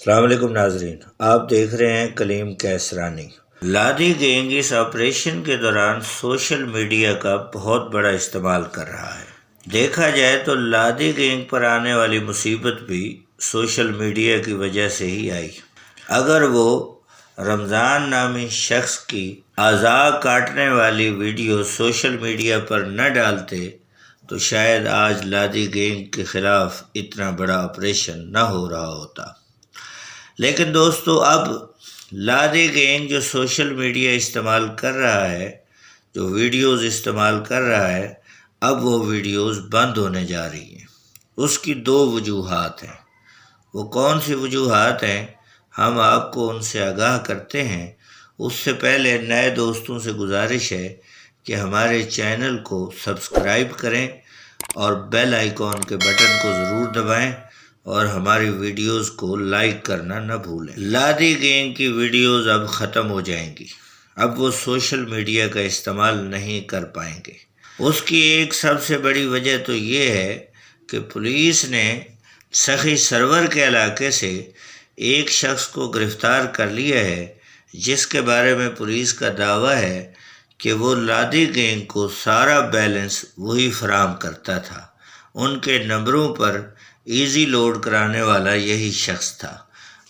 السلام علیکم ناظرین، آپ دیکھ رہے ہیں کلیم کیسرانی۔ لادی گینگ اس آپریشن کے دوران سوشل میڈیا کا بہت بڑا استعمال کر رہا ہے۔ دیکھا جائے تو لادی گینگ پر آنے والی مصیبت بھی سوشل میڈیا کی وجہ سے ہی آئی۔ اگر وہ رمضان نامی شخص کی اعضاء کاٹنے والی ویڈیو سوشل میڈیا پر نہ ڈالتے تو شاید آج لادی گینگ کے خلاف اتنا بڑا آپریشن نہ ہو رہا ہوتا۔ لیکن دوستو، اب لادی گینگ جو سوشل میڈیا استعمال کر رہا ہے، جو ویڈیوز استعمال کر رہا ہے، اب وہ ویڈیوز بند ہونے جا رہی ہیں۔ اس کی دو وجوہات ہیں۔ وہ کون سی وجوہات ہیں، ہم آپ کو ان سے آگاہ کرتے ہیں۔ اس سے پہلے نئے دوستوں سے گزارش ہے کہ ہمارے چینل کو سبسکرائب کریں اور بیل آئیکن کے بٹن کو ضرور دبائیں اور ہماری ویڈیوز کو لائک کرنا نہ بھولیں۔ لادی گینگ کی ویڈیوز اب ختم ہو جائیں گی۔ اب وہ سوشل میڈیا کا استعمال نہیں کر پائیں گے۔ اس کی ایک سب سے بڑی وجہ تو یہ ہے کہ پولیس نے سخی سرور کے علاقے سے ایک شخص کو گرفتار کر لیا ہے، جس کے بارے میں پولیس کا دعویٰ ہے کہ وہ لادی گینگ کو سارا بیلنس وہی فراہم کرتا تھا۔ ان کے نمبروں پر ایزی لوڈ کرانے والا یہی شخص تھا۔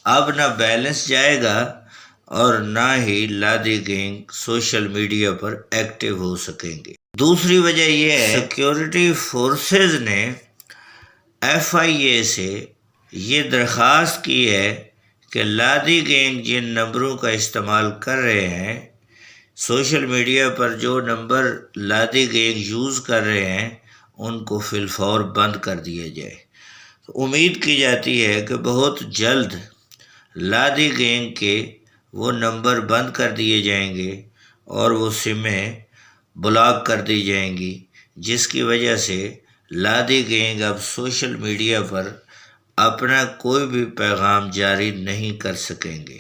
اب نہ بیلنس جائے گا اور نہ ہی لادی گینگ سوشل میڈیا پر ایکٹیو ہو سکیں گے۔ دوسری وجہ یہ ہے، سیکیورٹی فورسز نے ایف آئی اے سے یہ درخواست کی ہے کہ لادی گینگ جن نمبروں کا استعمال کر رہے ہیں، سوشل میڈیا پر جو نمبر لادی گینگ یوز کر رہے ہیں، ان کو فی الفور بند کر دیا جائے۔ امید کی جاتی ہے کہ بہت جلد لادی گینگ کے وہ نمبر بند کر دیے جائیں گے اور وہ سمیں بلاک کر دی جائیں گی، جس کی وجہ سے لادی گینگ اب سوشل میڈیا پر اپنا کوئی بھی پیغام جاری نہیں کر سکیں گے۔